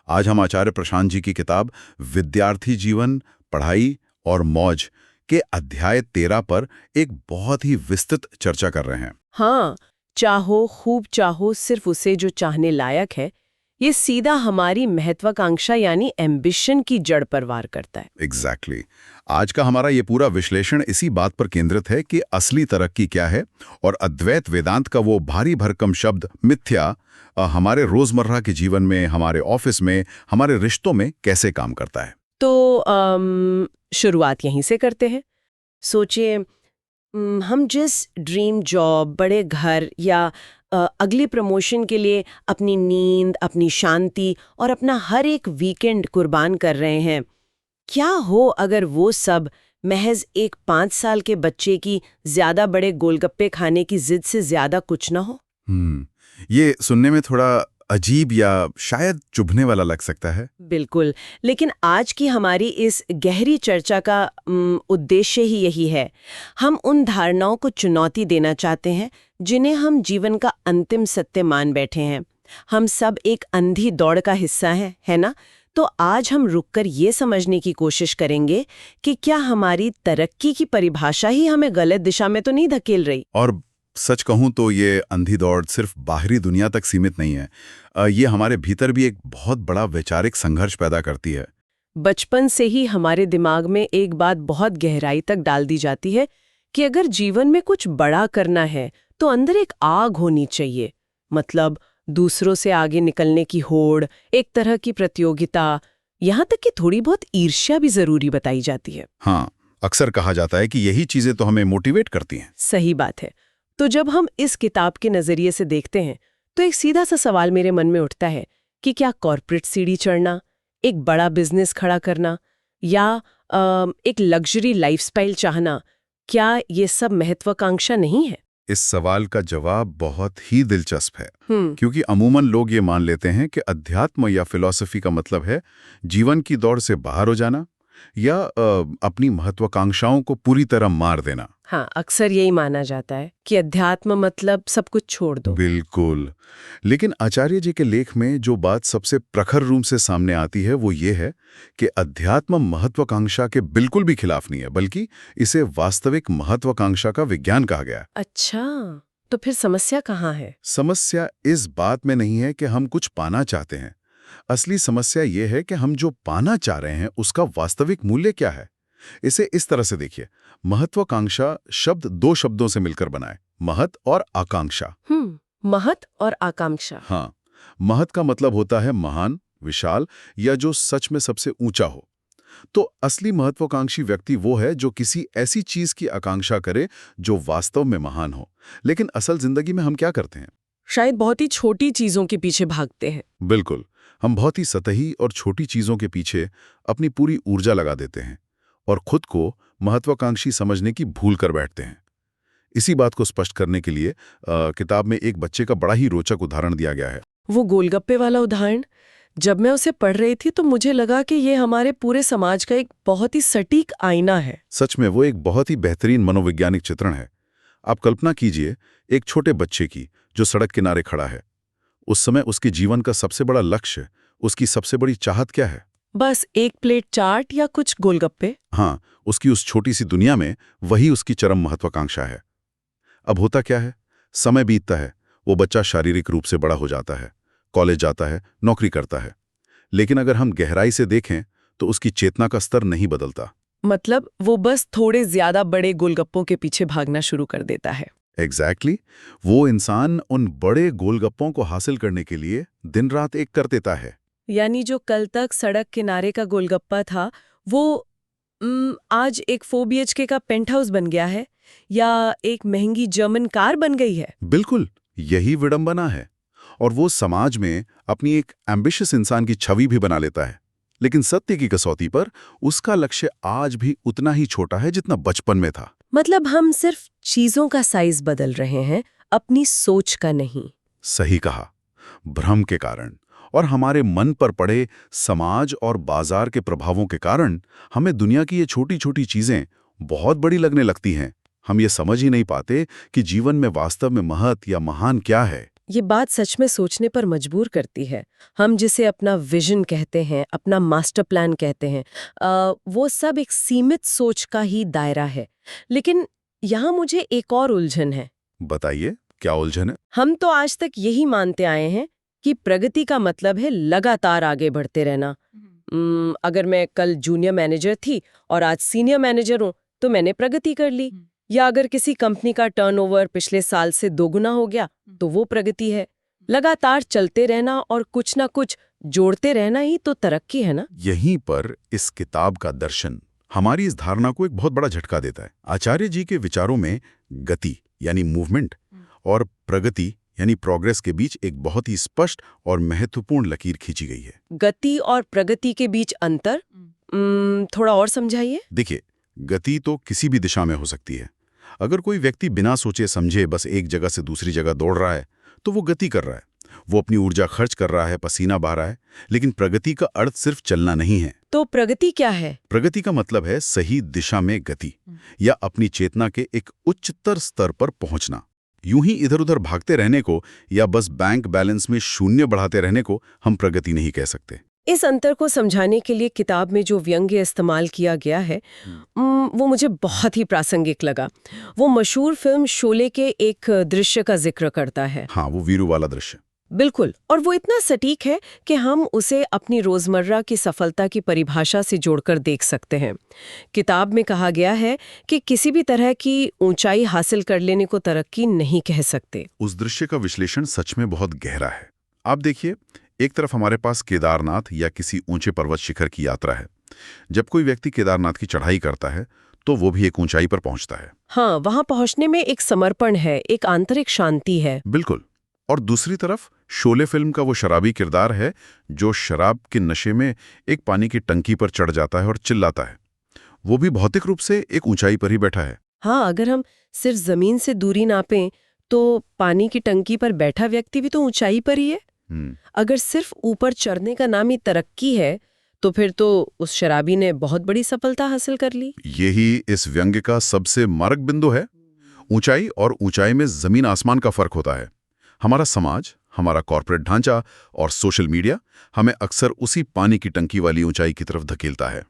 आज हम आचार्य प्रशांत जी की किताब विद्यार्थी जीवन, पढ़ाई और मौज के अध्याय 13 पर एक बहुत ही विस्तृत चर्चा कर रहे हैं। हाँ, चाहो खूब चाहो सिर्फ उसे जो चाहने लायक है, ये सीधा हमारी महत्वाकांक्षा यानी एम्बिशन की जड़ पर वार करता है। एग्जैक्टली। आज का हमारा ये पूरा विश्लेषण इसी बात पर केंद्रित है कि असली तरक्की क्या है और अद्वैत वेदांत का वो भारी भरकम शब्द मिथ्या हमारे रोजमर्रा के जीवन में, हमारे ऑफिस में, हमारे रिश्तों में कैसे काम करता है। तो शुरुआत यहीं से करते हैं। सोचिए, हम जिस ड्रीम जॉब, बड़े घर या अगली प्रमोशन के लिए अपनी नींद, अपनी शांति और अपना हर एक वीकेंड कुर्बान कर रहे हैं, क्या हो अगर वो सब महज एक 5 साल के बच्चे की ज्यादा बड़े गोलगप्पे खाने की जिद से ज्यादा कुछ ना हो? ये सुनने में थोड़ा अजीब या शायद चुभने वाला लग सकता है। बिल्कुल, लेकिन आज की हमारी इस गहरी चर्चा का उद्देश्य ही यही है। हम उन धारणाओं को चुनौती देना चाहते हैं जिन्हें हम जीवन का अंतिम सत्य मान बैठे हैं। हम सब एक अंधी दौड़ का हिस्सा हैं, है ना? तो आज हम रुककर ये समझने की कोशिश करेंगे कि क्या हमारी तरक्की की परिभाषा ही हमें गलत दिशा में तो नहीं धकेल रही। और सच कहूं तो ये अंधी दौड़ सिर्फ बाहरी दुनिया तक सीमित नहीं है, ये हमारे भीतर भी एक बहुत बड़ा वैचारिक संघर्ष पैदा करती है। बचपन से ही हमारे दिमाग में एक बात बहुत गहराई तक डाल दी जाती है कि अगर जीवन में कुछ बड़ा करना है तो अंदर एक आग होनी चाहिए। मतलब दूसरों से आगे निकलने की होड़, एक तरह की प्रतियोगिता, यहाँ तक कि थोड़ी बहुत ईर्ष्या भी जरूरी बताई जाती है। हाँ, अक्सर कहा जाता है कि यही चीजें तो हमें मोटिवेट करती हैं। सही बात है। तो जब हम इस किताब के नजरिए से देखते हैं तो एक सीधा सा सवाल मेरे मन में उठता है कि क्या कॉर्पोरेट सीढ़ी चढ़ना, एक बड़ा बिजनेस खड़ा करना या एक लग्जरी लाइफस्टाइल चाहना, क्या ये सब महत्वाकांक्षा नहीं है? इस सवाल का जवाब बहुत ही दिलचस्प है, क्योंकि अमूमन लोग ये मान लेते हैं कि अध्यात्म या फिलॉसफी का मतलब है जीवन की दौड़ से बाहर हो जाना या अपनी महत्वाकांक्षाओं को पूरी तरह मार देना। हाँ, अक्सर यही माना जाता है कि अध्यात्म मतलब सब कुछ छोड़ दो। बिल्कुल, लेकिन आचार्य जी के लेख में जो बात सबसे प्रखर रूप से सामने आती है वो ये है कि अध्यात्म महत्वाकांक्षा के बिल्कुल भी खिलाफ नहीं है, बल्कि इसे वास्तविक महत्वाकांक्षा का विज्ञान कहा गया। अच्छा, तो फिर समस्या कहाँ है? समस्या इस बात में नहीं है कि हम कुछ पाना चाहते हैं। असली समस्या ये है कि हम जो पाना चाह रहे हैं उसका वास्तविक मूल्य क्या है। इसे इस तरह से देखिए, महत्वाकांक्षा शब्द 2 शब्दों से मिलकर बना है, महत और आकांक्षा। महत और आकांक्षा। हाँ, महत का मतलब होता है महान, विशाल या जो सच में सबसे ऊंचा हो। तो असली महत्वाकांक्षी व्यक्ति वो है जो किसी ऐसी चीज की आकांक्षा करे जो वास्तव में महान हो। लेकिन असल जिंदगी में हम क्या करते हैं? शायद बहुत ही छोटी चीजों के पीछे भागते हैं। बिल्कुल, हम बहुत ही सतही और छोटी चीजों के पीछे अपनी पूरी ऊर्जा लगा देते हैं और खुद को महत्वाकांक्षी समझने की भूल कर बैठते हैं। इसी बात को स्पष्ट करने के लिए किताब में एक बच्चे का बड़ा ही रोचक उदाहरण दिया गया है। वो गोलगप्पे वाला उदाहरण, जब मैं उसे पढ़ रही थी तो मुझे लगा कि ये हमारे पूरे समाज का एक बहुत ही सटीक आईना है। सच में वो एक बहुत ही बेहतरीन मनोवैज्ञानिक चित्रण है। आप कल्पना कीजिए एक छोटे बच्चे की जो सड़क किनारे खड़ा है। उस समय उसके जीवन का सबसे बड़ा लक्ष्य, उसकी सबसे बड़ी चाहत क्या है? बस एक प्लेट चाट या कुछ गोलगप्पे। हाँ, उसकी उस छोटी सी दुनिया में वही उसकी चरम महत्वाकांक्षा है। अब होता क्या है, समय बीतता है, वो बच्चा शारीरिक रूप से बड़ा हो जाता है, कॉलेज जाता है, नौकरी करता है। लेकिन अगर हम गहराई से देखें तो उसकी चेतना का स्तर नहीं बदलता। मतलब वो बस थोड़े ज्यादा बड़े गोलगप्पों के पीछे भागना शुरू कर देता है। एग्जैक्टली, वो इंसान उन बड़े गोलगप्पों को हासिल करने के लिए दिन रात एक कर देता है। यानी जो कल तक सड़क किनारे का गोलगप्पा था वो आज एक 4 BHK का पेंट हाउस बन गया है या एक महंगी जर्मन कार बन गई है। बिल्कुल, यही विडंबना है। और वो समाज में अपनी एक एम्बिशियस इंसान की छवि भी बना लेता है। लेकिन सत्य की कसौटी पर उसका लक्ष्य आज भी उतना ही छोटा है जितना बचपन में था। मतलब हम सिर्फ चीजों का साइज बदल रहे हैं, अपनी सोच का नहीं। सही कहा, भ्रम के कारण और हमारे मन पर पड़े समाज और बाजार के प्रभावों के कारण हमें दुनिया की ये छोटी छोटी चीजें बहुत बड़ी लगने लगती हैं। हम ये समझ ही नहीं पाते कि जीवन में वास्तव में महत या महान क्या है। ये बात सच में सोचने पर मजबूर करती है। हम जिसे अपना विजन कहते हैं, अपना मास्टर प्लान कहते हैं, वो सब एक सीमित सोच का ही दायरा है। लेकिन यहाँ मुझे एक और उलझन है। बताइए, क्या उलझन है? हम तो आज तक यही मानते आए हैं कि प्रगति का मतलब है लगातार आगे बढ़ते रहना। अगर मैं कल जूनियर मैनेजर थी और आज सीनियर मैनेजर हूं, तो मैंने प्रगति कर ली। या अगर किसी कंपनी का टर्नओवर पिछले साल से दोगुना हो गया, तो वो प्रगति है। लगातार चलते रहना और कुछ ना कुछ जोड़ते रहना ही तो तरक्की है ना। यहीं पर इस किताब का दर्शन हमारी इस धारणा को एक बहुत बड़ा झटका देता है। आचार्य जी के विचारों में गति यानी मूवमेंट और प्रगति यानी प्रोग्रेस के बीच एक बहुत ही स्पष्ट और महत्वपूर्ण लकीर खींची गई है। गति और प्रगति के बीच अंतर थोड़ा और समझाइए। देखिए, गति तो किसी भी दिशा में हो सकती है। अगर कोई व्यक्ति बिना सोचे समझे बस एक जगह से दूसरी जगह दौड़ रहा है, तो वो गति कर रहा है। वो अपनी ऊर्जा खर्च कर रहा है, पसीना बहा रहा है। लेकिन प्रगति का अर्थ सिर्फ चलना नहीं है। तो प्रगति क्या है? प्रगति का मतलब है सही दिशा में गति या अपनी चेतना के एक उच्चतर स्तर पर पहुंचना। यूं ही इधर-उधर भागते रहने को या बस बैंक बैलेंस में शून्य बढ़ाते रहने को हम प्रगति नहीं कह सकते। इस अंतर को समझाने के लिए किताब में जो व्यंग्य इस्तेमाल किया गया है, वो मुझे बहुत ही प्रासंगिक लगा। वो मशहूर फिल्म शोले के एक दृश्य का जिक्र करता है। हाँ, वो वीरू वाला दृश्य। बिल्कुल, और वो इतना सटीक है कि हम उसे अपनी रोजमर्रा की सफलता की परिभाषा से जोड़कर देख सकते हैं। किताब में कहा गया है कि किसी भी तरह की ऊंचाई हासिल कर लेने को तरक्की नहीं कह सकते। उस दृश्य का विश्लेषण सच में बहुत गहरा है। आप देखिए, एक तरफ हमारे पास केदारनाथ या किसी ऊंचे पर्वत शिखर की यात्रा है। जब कोई व्यक्ति केदारनाथ की चढ़ाई करता है, तो वो भी एक ऊंचाई पर पहुंचता है। हाँ, वहां पहुंचने में एक समर्पण है, एक आंतरिक शांति है। बिल्कुल। और दूसरी तरफ शोले फिल्म का वो शराबी किरदार है जो शराब के नशे में एक पानी की टंकी पर चढ़ जाता है और चिल्लाता है। वो भी भौतिक रूप से एक ऊंचाई पर ही बैठा है। हाँ, अगर हम सिर्फ जमीन से दूरी नापें तो पानी की टंकी पर बैठा व्यक्ति भी तो ऊंचाई पर ही है। अगर सिर्फ ऊपर चढ़ने का नाम ही तरक्की है, तो फिर तो उस शराबी ने बहुत बड़ी सफलता हासिल कर ली। यही इस व्यंग्य का सबसे मारक बिंदु है। ऊंचाई और ऊंचाई में जमीन आसमान का फर्क होता है। हमारा समाज, हमारा कॉर्पोरेट ढांचा और सोशल मीडिया हमें अक्सर उसी पानी की टंकी वाली ऊंचाई की तरफ धकेलता है।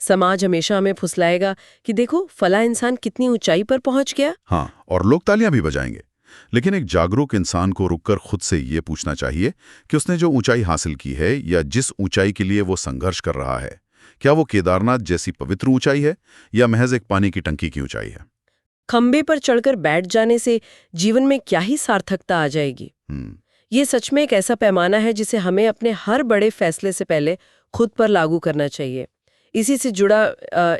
समाज हमेशा हमें फुसलाएगा कि देखो फला इंसान कितनी ऊंचाई पर पहुंच गया। हाँ, और लोग तालियां भी बजाएंगे। लेकिन एक जागरूक इंसान को रुककर खुद से ये पूछना चाहिए कि उसने जो ऊंचाई हासिल की है या जिस ऊंचाई के लिए वो संघर्ष कर रहा है, क्या वो केदारनाथ जैसी पवित्र ऊंचाई है या महज एक पानी की टंकी की ऊंचाई है? खंबे पर चढ़कर बैठ जाने से जीवन में क्या ही सार्थकता आ जाएगी। ये सच में एक ऐसा पैमाना है जिसे हमें अपने हर बड़े फैसले से पहले खुद पर लागू करना चाहिए। इसी से जुड़ा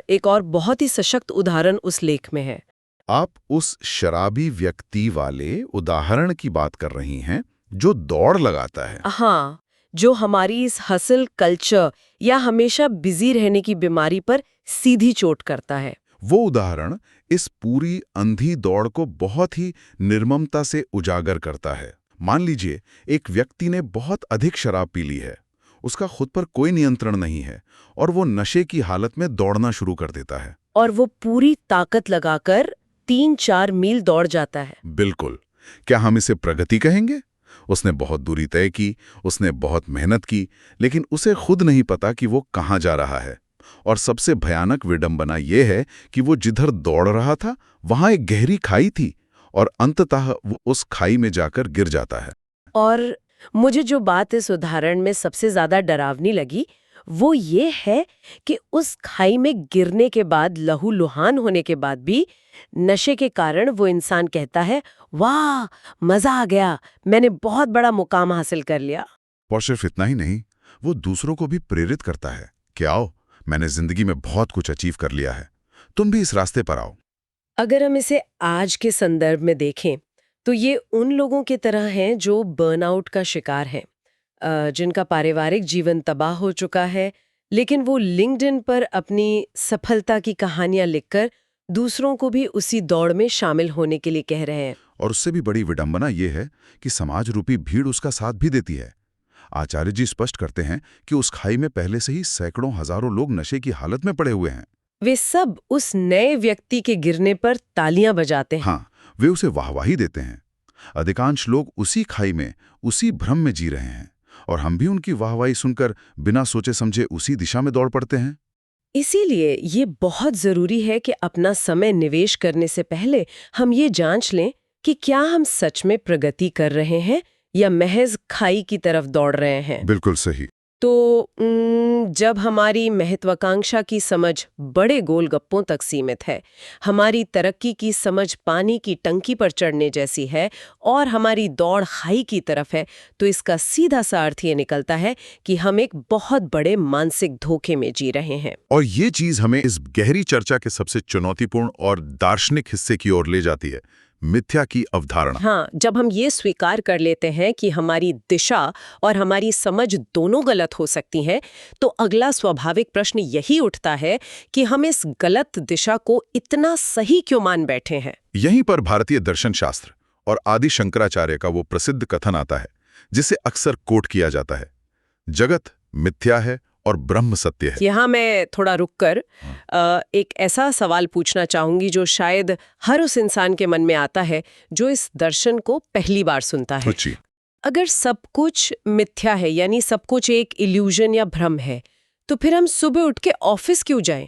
एक और बहुत ही सशक्त उदाहरण उस लेख में है। आप उस शराबी व्यक्ति वाले उदाहरण की बात कर रही हैं जो दौड़ लगाता है। हाँ, जो हमारी इस हसल कल्चर या हमेशा बिजी रहने की बीमारी पर सीधी चोट करता है। वो उदाहरण इस पूरी अंधी दौड़ को बहुत ही निर्ममता से उजागर करता है। मान लीजिए एक व्यक्ति ने बहुत अधिक शराब पी ली है, उसका खुद पर कोई नियंत्रण नहीं है और वो नशे की हालत में दौड़ना शुरू कर देता है। और वो पूरी ताकत लगाकर 3-4 मील दौड़ जाता है। बिल्कुल। क्या हम इसे प्रगति कहेंगे? उसने बहुत दूरी तय की, उसने बहुत मेहनत की, लेकिन उसे खुद नहीं पता कि वो कहाँ जा रहा है। और सबसे भयानक विडंबना ये है कि वो जिधर दौड़ रहा था वहां एक गहरी खाई थी और अंततः वो उस खाई में जाकर गिर जाता है। और मुझे जो बात इस उदाहरण में सबसे ज्यादा डरावनी लगी वो ये है कि उस खाई में गिरने के बाद, लहूलुहान होने के बाद भी नशे के कारण वो इंसान कहता है, वाह मजा आ गया, मैंने बहुत बड़ा मुकाम हासिल कर लिया। और सिर्फ इतना ही नहीं, वो दूसरों को भी प्रेरित करता है कि आओ, मैंने जिंदगी में बहुत कुछ अचीव कर लिया है, तुम भी इस रास्ते पर आओ। अगर हम इसे आज के संदर्भ में देखें तो ये उन लोगों की तरह हैं जो बर्नआउट का शिकार हैं, जिनका पारिवारिक जीवन तबाह हो चुका है, लेकिन वो लिंक्डइन पर अपनी सफलता की कहानियां लिखकर दूसरों को भी उसी दौड़ में शामिल होने के लिए कह रहे हैं। और उससे भी बड़ी विडंबना ये है कि समाज रूपी भीड़ उसका साथ भी देती है। आचार्य जी स्पष्ट करते हैं कि उस खाई में पहले से ही सैकड़ों हजारों लोग नशे की हालत में पड़े हुए हैं। वे सब उस नए व्यक्ति के गिरने पर तालियां बजाते हैं। हाँ, वे उसे वाहवाही देते हैं। अधिकांश लोग उसी खाई में, उसी भ्रम में जी रहे हैं, और हम भी उनकी वाहवाही सुनकर बिना सोचे समझे उसी दिशा में दौड़ पड़ते हैं। इसीलिए ये बहुत जरूरी है कि अपना समय निवेश करने से पहले हम ये जांच लें कि क्या हम सच में प्रगति कर रहे हैं या महज खाई की तरफ दौड़ रहे हैं। बिल्कुल सही। तो जब हमारी महत्वाकांक्षा की समझ बड़े गोलगप्पों तक सीमित है, हमारी तरक्की की समझ पानी की टंकी पर चढ़ने जैसी है और हमारी दौड़ खाई की तरफ है, तो इसका सीधा सा अर्थ ये निकलता है कि हम एक बहुत बड़े मानसिक धोखे में जी रहे हैं। और ये चीज हमें इस गहरी चर्चा के सबसे चुनौतीपूर्ण और दार्शनिक हिस्से की ओर ले जाती है, मिथ्या की अवधारणा। हाँ, जब हम ये स्वीकार कर लेते हैं कि हमारी दिशा और हमारी समझ दोनों गलत हो सकती हैं, तो अगला स्वाभाविक प्रश्न यही उठता है कि हम इस गलत दिशा को इतना सही क्यों मान बैठे हैं। यहीं पर भारतीय दर्शन शास्त्र और आदि शंकराचार्य का वो प्रसिद्ध कथन आता है, जिसे अक्सर कोट किया जाता है, जगत मिथ्या है और ब्रह्म सत्य है। यहाँ मैं थोड़ा रुककर एक ऐसा सवाल पूछना चाहूंगी जो शायद हर उस इंसान के मन में आता है जो इस दर्शन को पहली बार सुनता है। जी। अगर सब कुछ मिथ्या है, यानी सब कुछ एक इल्यूजन या भ्रम है, तो फिर हम सुबह उठ के ऑफिस क्यों जाएं?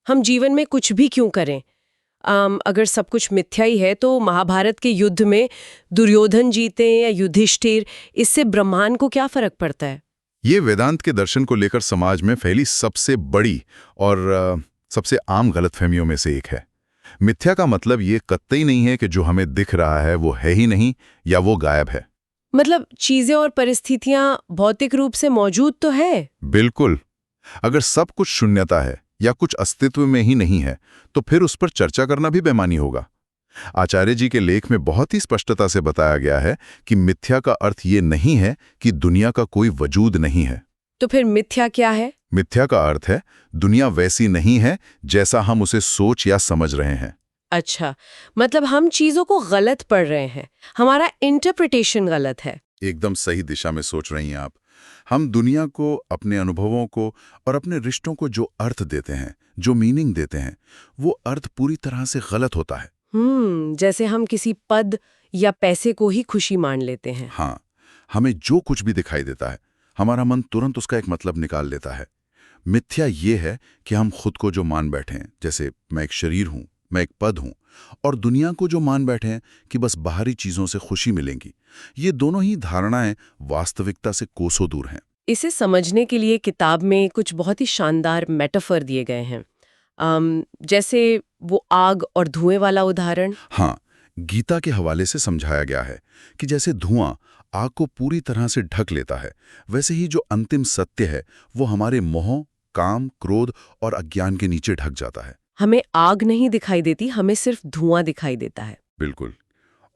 हम जीवन में कुछ भी क्यों करें? अगर सब कुछ मिथ्या ही है तो महाभारत के युद्ध में दुर्योधन जीते या युधिष्ठिर, इससे ब्रह्मांड को क्या फर्क पड़ता है? ये वेदांत के दर्शन को लेकर समाज में फैली सबसे बड़ी और सबसे आम गलतफहमियों में से एक है। मिथ्या का मतलब ये कतई नहीं है कि जो हमें दिख रहा है वो है ही नहीं या वो गायब है। मतलब चीजें और परिस्थितियां भौतिक रूप से मौजूद तो है। बिल्कुल। अगर सब कुछ शून्यता है या कुछ अस्तित्व में ही नहीं है, तो फिर उस पर चर्चा करना भी बेमानी होगा। आचार्य जी के लेख में बहुत ही स्पष्टता से बताया गया है कि मिथ्या का अर्थ ये नहीं है कि दुनिया का कोई वजूद नहीं है। तो फिर मिथ्या क्या है? मिथ्या का अर्थ है दुनिया वैसी नहीं है जैसा हम उसे सोच या समझ रहे हैं। अच्छा, मतलब हम चीजों को गलत पढ़ रहे हैं, हमारा इंटरप्रिटेशन गलत है। एकदम सही दिशा में सोच रही हैं आप। हम दुनिया को, अपने अनुभवों को और अपने रिश्तों को जो अर्थ देते हैं, जो मीनिंग देते हैं, वो अर्थ पूरी तरह से गलत होता है। जैसे हम किसी पद या पैसे को ही खुशी मान लेते हैं। हाँ, हमें जो कुछ भी दिखाई देता है, हमारा मन तुरंत उसका एक मतलब निकाल लेता है। मिथ्या ये है कि हम खुद को जो मान बैठे हैं, जैसे मैं एक शरीर हूँ, मैं एक पद हूँ, और दुनिया को जो मान बैठे हैं कि बस बाहरी चीजों से खुशी मिलेंगी, ये दोनों ही धारणाएं वास्तविकता से कोसों दूर हैं। इसे समझने के लिए किताब में कुछ बहुत ही शानदार मेटाफर दिए गए हैं। जैसे वो आग और धुएं वाला उदाहरण। हाँ, गीता के हवाले से समझाया गया है कि जैसे धुआं आग को पूरी तरह से ढक लेता है, वैसे ही जो अंतिम सत्य है वो हमारे मोह, काम, क्रोध और अज्ञान के नीचे ढक जाता है। हमें आग नहीं दिखाई देती, हमें सिर्फ धुआं दिखाई देता है। बिल्कुल।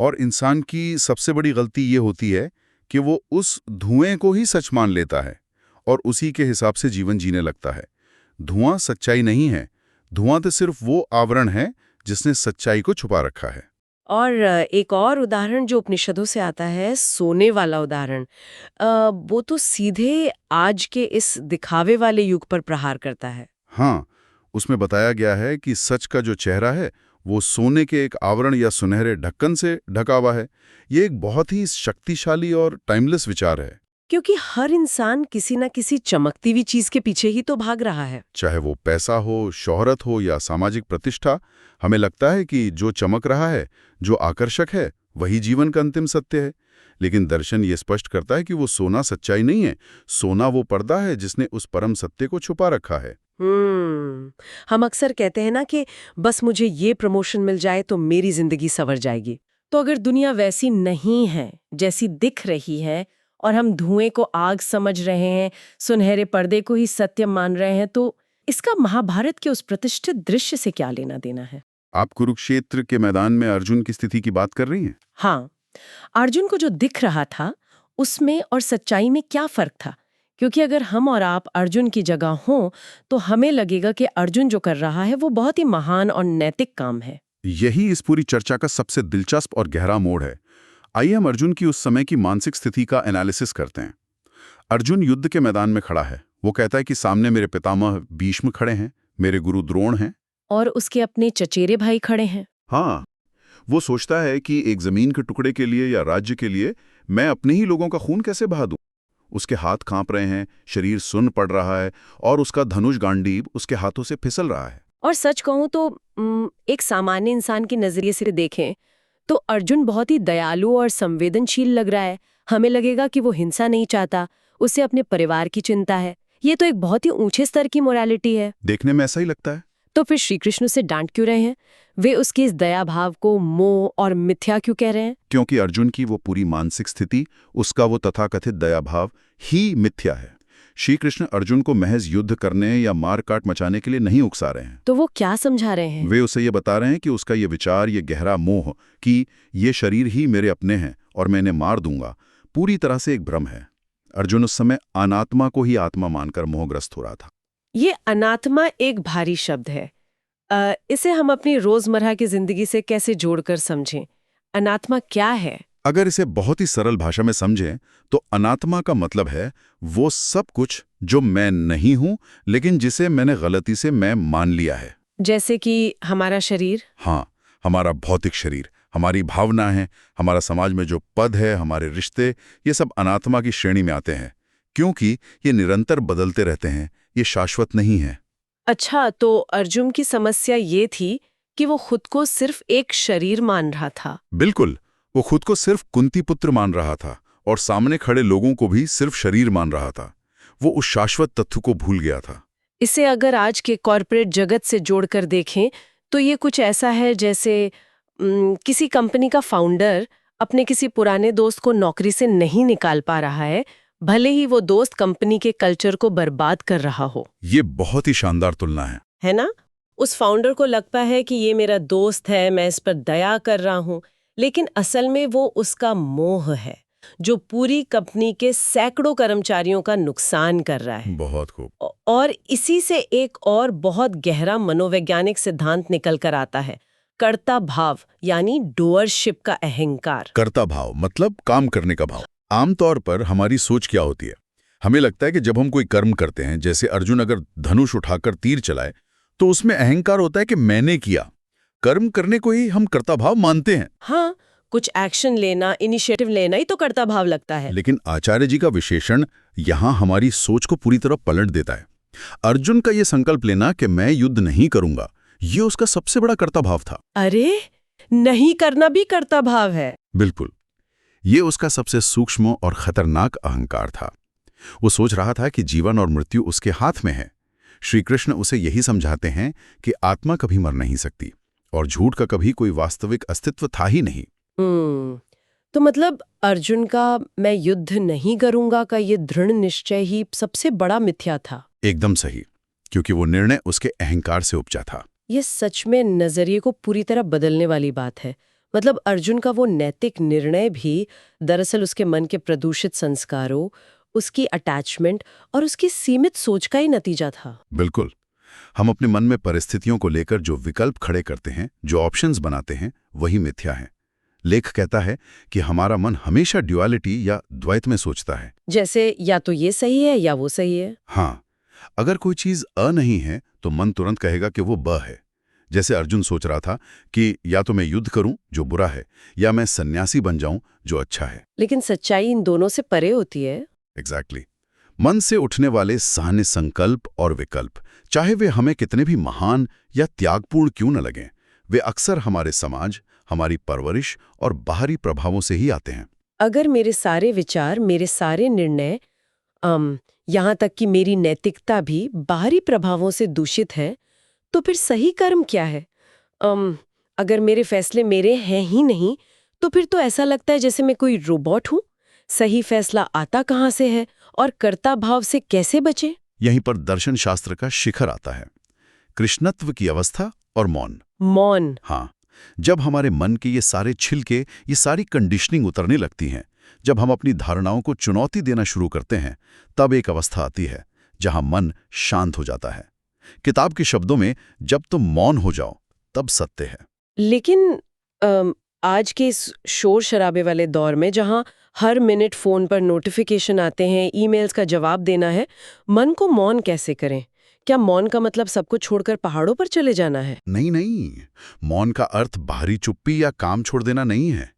और इंसान की सबसे बड़ी गलती ये होती है कि वो उस धुएं को ही सच मान लेता है और उसी के हिसाब से जीवन जीने लगता है। धुआं सच्चाई नहीं है, धुआं तो सिर्फ वो आवरण है जिसने सच्चाई को छुपा रखा है। और एक और उदाहरण जो उपनिषदों से आता है, सोने वाला उदाहरण, वो तो सीधे आज के इस दिखावे वाले युग पर प्रहार करता है। हाँ, उसमें बताया गया है कि सच का जो चेहरा है वो सोने के एक आवरण या सुनहरे ढक्कन से ढका हुआ है। ये एक बहुत ही शक्तिशाली और टाइमलेस विचार है। क्योंकि हर इंसान किसी न किसी चमकती हुई चीज के पीछे ही तो भाग रहा है। चाहे वो पैसा हो, शोहरत हो या सामाजिक प्रतिष्ठा, हमें लगता है कि जो चमक रहा है, जो आकर्षक है, वही जीवन का अंतिम सत्य है। लेकिन दर्शन ये स्पष्ट करता है कि वो सोना सच्चाई नहीं है। सोना वो पर्दा है जिसने उस परम सत्य को छुपा रखा है। हम अक्सर कहते हैं ना कि बस मुझे ये प्रमोशन मिल जाए तो मेरी जिंदगी संवर जाएगी। तो अगर दुनिया वैसी नहीं है जैसी दिख रही है और हम धुएं को आग समझ रहे हैं, सुनहरे पर्दे को ही सत्य मान रहे हैं, तो इसका महाभारत के उस प्रतिष्ठित दृश्य से क्या लेना देना है? आप कुरुक्षेत्र के मैदान में अर्जुन की स्थिति की बात कर रही हैं? हाँ, अर्जुन को जो दिख रहा था उसमें और सच्चाई में क्या फर्क था? क्योंकि अगर हम और आप अर्जुन की जगह हों तो हमें लगेगा कि अर्जुन जो कर रहा है वो बहुत ही महान और नैतिक काम है। यही इस पूरी चर्चा का सबसे दिलचस्प और गहरा मोड़ है। आइए हम अर्जुन की उस समय की मानसिक स्थिति का एनालिसिस करते हैं। अर्जुन युद्ध के मैदान में खड़ा है। वो कहता है कि सामने मेरे पितामह भीष्म खड़े हैं, मेरे गुरु द्रोण हैं, और उसके अपने चचेरे भाई खड़े हैं। हाँ, वो सोचता है कि एक जमीन के टुकड़े के लिए या राज्य के लिए मैं अपने ही लोगों का खून कैसे बहा दूं? उसके हाथ कांप रहे हैं, शरीर सुन्न पड़ रहा है और उसका धनुष गांडीव उसके हाथों से फिसल रहा है। और सच कहूं तो एक सामान्य इंसान के नजरिए से देखें तो अर्जुन बहुत ही दयालु और संवेदनशील लग रहा है। हमें लगेगा कि वो हिंसा नहीं चाहता, उसे अपने परिवार की चिंता है। ये तो एक बहुत ही ऊंचे स्तर की मोरालिटी है। देखने में ऐसा ही लगता है। तो फिर श्री कृष्ण उसे डांट क्यों रहे हैं? वे उसके इस दया भाव को मोह और मिथ्या क्यों कह रहे हैं? क्योंकि अर्जुन की वो पूरी मानसिक स्थिति, उसका वो तथाकथित दयाभाव ही मिथ्या है। श्री कृष्ण अर्जुन को महज युद्ध करने या मार काट मचाने के लिए नहीं उकसा रहे हैं। तो वो क्या समझा रहे हैं? वे उसे ये बता रहे हैं कि उसका ये विचार, ये गहरा मोह कि ये शरीर ही मेरे अपने हैं और मैं इन्हें मार दूंगा, पूरी तरह से एक भ्रम है। अर्जुन उस समय अनात्मा को ही आत्मा मानकर मोहग्रस्त हो रहा था। ये अनात्मा एक भारी शब्द है। इसे हम अपनी रोजमर्रा की जिंदगी से कैसे जोड़कर समझें? अनात्मा क्या है? अगर इसे बहुत ही सरल भाषा में समझें तो अनात्मा का मतलब है वो सब कुछ जो मैं नहीं हूं, लेकिन जिसे मैंने गलती से मैं मान लिया है। जैसे कि हमारा शरीर? हाँ, हमारा भौतिक शरीर, हमारी भावना है, हमारा समाज में जो पद है, हमारे रिश्ते, ये सब अनात्मा की श्रेणी में आते हैं, क्योंकि ये निरंतर बदलते रहते हैं, ये शाश्वत नहीं है। अच्छा, तो अर्जुन की समस्या ये थी कि वो खुद को सिर्फ एक शरीर मान रहा था। बिल्कुल, वो खुद को सिर्फ कुंती पुत्र मान रहा था और सामने खड़े लोगों को भी सिर्फ शरीर मान रहा था। वो उस शाश्वत तत्व को भूल गया था। इसे अगर आज के कॉरपोरेट जगत से जोड़कर देखें तो ये कुछ ऐसा है जैसे किसी कंपनी का फाउंडर अपने किसी पुराने दोस्त को नौकरी से नहीं निकाल पा रहा है, भले ही वो दोस्त कंपनी के कल्चर को बर्बाद कर रहा हो। ये बहुत ही शानदार तुलना है ना? उस फाउंडर को लगता है कि ये मेरा दोस्त है, मैं इस पर दया कर रहा हूं, लेकिन असल में वो उसका मोह है जो पूरी कंपनी के सैकड़ों कर्मचारियों का नुकसान कर रहा है। बहुत खूब। और इसी से एक और बहुत गहरा मनोवैज्ञानिक सिद्धांत निकल कर आता है, कर्ता भाव, यानी डूअरशिप का अहंकार। कर्ता भाव मतलब काम करने का भाव। आमतौर पर हमारी सोच क्या होती है? हमें लगता है कि जब हम कोई कर्म करते हैं, जैसे अर्जुन अगर धनुष उठाकर तीर चलाए, तो उसमें अहंकार होता है कि मैंने किया। कर्म करने को ही हम कर्ता भाव मानते हैं। हाँ, कुछ एक्शन लेना, इनिशिएटिव लेना ही तो कर्ता भाव लगता है। लेकिन आचार्य जी का विशेषण यहां हमारी सोच को पूरी तरह पलट देता है। अर्जुन का यह संकल्प लेना कि मैं युद्ध नहीं करूंगा, ये उसका सबसे बड़ा कर्ता भाव था। अरे, नहीं करना भी कर्ता भाव है? बिल्कुल, ये उसका सबसे सूक्ष्म और खतरनाक अहंकार था। वो सोच रहा था कि जीवन और मृत्यु उसके हाथ में है। श्री कृष्ण उसे यही समझाते हैं कि आत्मा कभी मर नहीं सकती और झूठ का कभी कोई वास्तविक अस्तित्व था ही नहीं। तो मतलब अर्जुन का मैं युद्ध नहीं करूंगा का ये दृढ़ निश्चय ही सबसे बड़ा मिथ्या था। एकदम सही, क्योंकि वो निर्णय उसके अहंकार से उपजा था। ये सच में नजरिए को पूरी तरह बदलने वाली बात है। मतलब अर्जुन का वो नैतिक निर्णय भी दरअसल उसके मन के प्रदूषित संस्कारों, उसकी अटैचमेंट और उसकी सीमित सोच का ही नतीजा था। बिल्कुल, हम अपने मन में परिस्थितियों को लेकर जो विकल्प खड़े करते हैं, जो ऑप्शंस बनाते हैं, वही मिथ्या है। लेख कहता है कि हमारा मन हमेशा ड्युअलिटी या द्वैत में सोचता है, जैसे या तो ये सही है या वो सही है। हाँ, अगर कोई चीज अ नहीं है तो मन तुरंत कहेगा कि वो ब है। जैसे अर्जुन सोच रहा था कि या तो मैं युद्ध करूं जो बुरा है, या मैं सन्यासी बन जाऊं जो अच्छा है। लेकिन सच्चाई इन दोनों से परे होती है। एग्जैक्टली। मन से उठने वाले साने संकल्प और विकल्प, चाहे वे हमें कितने भी महान या त्यागपूर्ण क्यों न लगें, वे अक्सर हमारे समाज, हमारी परवरिश और बाहरी प्रभावों से ही आते हैं। अगर मेरे सारे विचार, मेरे सारे निर्णय, यहाँ तक कि मेरी नैतिकता भी बाहरी प्रभावों से दूषित है, तो फिर सही कर्म क्या है? अगर मेरे फैसले मेरे हैं ही नहीं, तो फिर तो ऐसा लगता है जैसे मैं कोई रोबोट हूँ। सही फैसला आता कहाँ से है और कर्ता भाव से कैसे बचे? यहीं पर दर्शन शास्त्र का शिखर आता है, कृष्णत्व की अवस्था और मौन। मौन। हाँ, जब हमारे मन के ये सारे छिलके, ये सारी कंडीशनिंग उतरने लगती हैं, जब हम अपनी धारणाओं को चुनौती देना शुरू करते हैं, तब एक अवस्था आती है जहां मन शांत हो जाता है। किताब के शब्दों में, जब तुम मौन हो जाओ तब सत्य है। लेकिन आज के इस शोर शराबे वाले दौर में, जहां हर मिनट फोन पर नोटिफिकेशन आते हैं, ईमेल्स का जवाब देना है, मन को मौन कैसे करें? क्या मौन का मतलब सबको छोड़कर पहाड़ों पर चले जाना है? नहीं नहीं, मौन का अर्थ बाहरी चुप्पी या काम छोड़ देना नहीं है।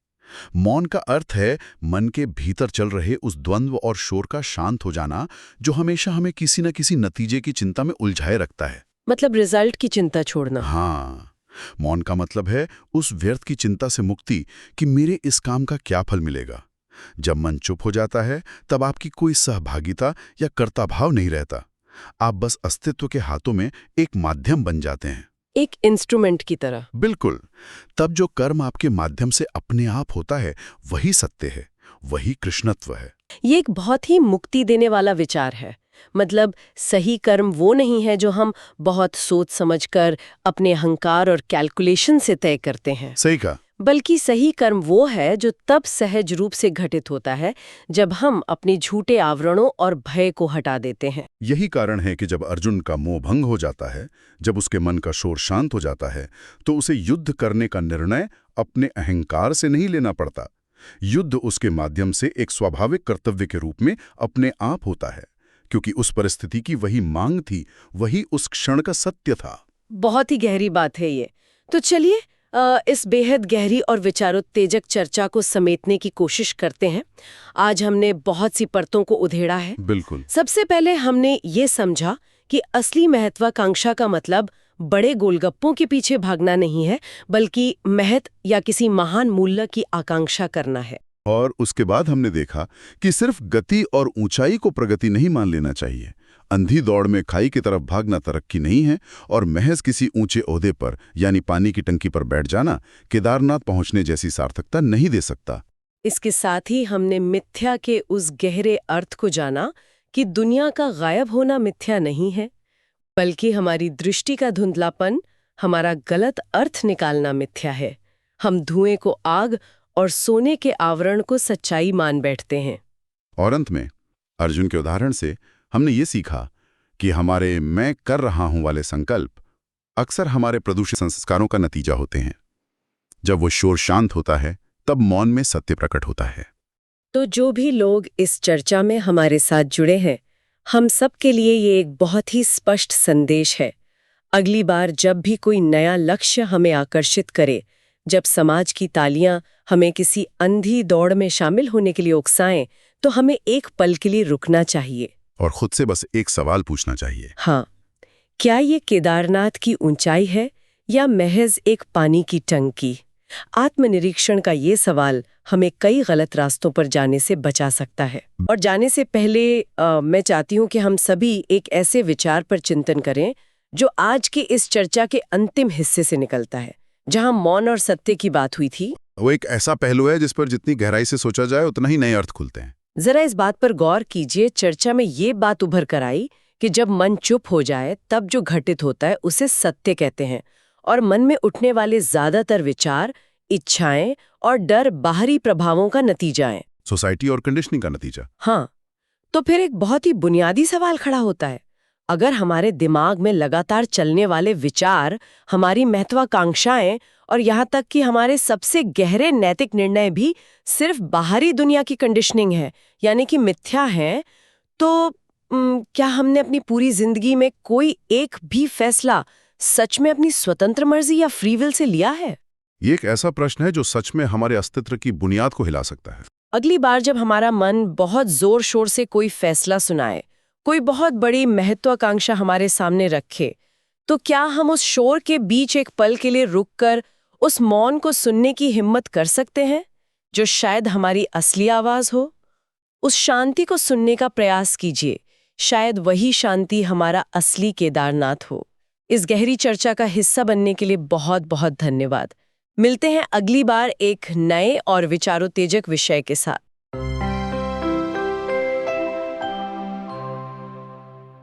मौन का अर्थ है मन के भीतर चल रहे उस द्वंद्व और शोर का शांत हो जाना जो हमेशा हमें किसी न किसी नतीजे की चिंता में उलझाए रखता है। मतलब रिजल्ट की चिंता छोड़ना। हाँ, मौन का मतलब है उस व्यर्थ की चिंता से मुक्ति कि मेरे इस काम का क्या फल मिलेगा। जब मन चुप हो जाता है तब आपकी कोई सहभागिता या कर्तव्यभाव नहीं रहता। आप बस अस्तित्व के हाथों में एक माध्यम बन जाते हैं, एक इंस्ट्रूमेंट की तरह। बिल्कुल। तब जो कर्म आपके माध्यम से अपने आप होता है वही सत्य है, वही कृष्णत्व है। ये एक बहुत ही मुक्ति देने वाला विचार है। मतलब सही कर्म वो नहीं है जो हम बहुत सोच समझकर अपने अहंकार और कैलकुलेशन से तय करते हैं, सही कहा। बल्कि सही कर्म वो है जो तब सहज रूप से घटित होता है जब हम अपने झूठे आवरणों और भय को हटा देते हैं। यही कारण है कि जब अर्जुन का मोह भंग हो जाता है, जब उसके मन का शोर शांत हो जाता है, तो उसे युद्ध करने का निर्णय अपने अहंकार से नहीं लेना पड़ता। युद्ध उसके माध्यम से एक स्वाभाविक कर्तव्य के रूप में अपने आप होता है, क्योंकि उस परिस्थिति की वही मांग थी, वही उस क्षण का सत्य था। बहुत ही गहरी बात है ये। तो चलिए इस बेहद गहरी और विचारोत्तेजक चर्चा को समेटने की कोशिश करते हैं। आज हमने बहुत सी परतों को उधेड़ा है। बिल्कुल। सबसे पहले हमने ये समझा कि असली महत्वाकांक्षा का मतलब बड़े गोलगप्पों के पीछे भागना नहीं है, बल्कि महत या किसी महान मूल्य की आकांक्षा करना है। और उसके बाद हमने देखा कि सिर्फ गति और ऊंचाई को प्रगति नहीं मान लेना चाहिए। अंधी दौड़ में खाई की तरफ भागना तरक्की नहीं है, और महज किसी ऊंचे ओहदे पर यानी पानी की टंकी पर बैठ जाना केदारनाथ पहुंचने जैसी सार्थकता नहीं दे सकता। इसके साथ ही हमने मिथ्या के उस गहरे अर्थ को जाना कि दुनिया का गायब होना मिथ्या नहीं है, बल्कि हमारी दृष्टि का धुंधलापन, हमारा गलत अर्थ निकालना मिथ्या है। हम धुएं को आग और सोने के आवरण को सच्चाई मान बैठते हैं। और अंत में अर्जुन के उदाहरण से हमने ये सीखा कि हमारे मैं कर रहा हूं वाले संकल्प अक्सर हमारे प्रदूषित संस्कारों का नतीजा होते हैं। जब वो शोर शांत होता है तब मौन में सत्य प्रकट होता है। तो जो भी लोग इस चर्चा में हमारे साथ जुड़े हैं, हम सब के लिए ये एक बहुत ही स्पष्ट संदेश है। अगली बार जब भी कोई नया लक्ष्य हमें आकर्षित करे, जब समाज की तालियां हमें किसी अंधी दौड़ में शामिल होने के लिए उकसाएं, तो हमें एक पल के लिए रुकना चाहिए और खुद से बस एक सवाल पूछना चाहिए। हाँ, क्या ये केदारनाथ की ऊंचाई है या महज एक पानी की टंकी? आत्मनिरीक्षण का ये सवाल हमें कई गलत रास्तों पर जाने से बचा सकता है। और जाने से पहले मैं चाहती हूँ कि हम सभी एक ऐसे विचार पर चिंतन करें जो आज के इस चर्चा के अंतिम हिस्से से निकलता है, जहाँ मौन और सत्य की बात हुई थी। वो एक ऐसा पहलू है जिस पर जितनी गहराई से सोचा जाए उतना ही नए अर्थ खुलते हैं। जरा इस बात पर गौर कीजिए। चर्चा में ये बात उभर कर आई कि जब मन चुप हो जाए तब जो घटित होता है उसे सत्य कहते हैं, और मन में उठने वाले ज्यादातर विचार, इच्छाएं और डर बाहरी प्रभावों का नतीजा है, सोसाइटी और कंडीशनिंग का नतीजा। हाँ, तो फिर एक बहुत ही बुनियादी सवाल खड़ा होता है। अगर हमारे दिमाग में लगातार चलने वाले विचार, हमारी महत्वाकांक्षाएं और यहाँ तक कि हमारे सबसे गहरे नैतिक निर्णय भी सिर्फ बाहरी दुनिया की कंडीशनिंग है, यानी कि मिथ्या है, तो क्या हमने अपनी पूरी जिंदगी में कोई एक भी फैसला सच में अपनी स्वतंत्र मर्जी या फ्री विल से लिया है? ये एक ऐसा प्रश्न है जो सच में हमारे अस्तित्व की बुनियाद को हिला सकता है। अगली बार जब हमारा मन बहुत जोर शोर से कोई फैसला सुनाए, कोई बहुत बड़ी महत्वाकांक्षा हमारे सामने रखे, तो क्या हम उस शोर के बीच एक पल के लिए रुककर उस मौन को सुनने की हिम्मत कर सकते हैं, जो शायद हमारी असली आवाज हो? उस शांति को सुनने का प्रयास कीजिए। शायद वही शांति हमारा असली केदारनाथ हो। इस गहरी चर्चा का हिस्सा बनने के लिए बहुत बहुत धन्यवाद। मिलते हैं अगली बार एक नए और विचारोत्तेजक विषय के साथ।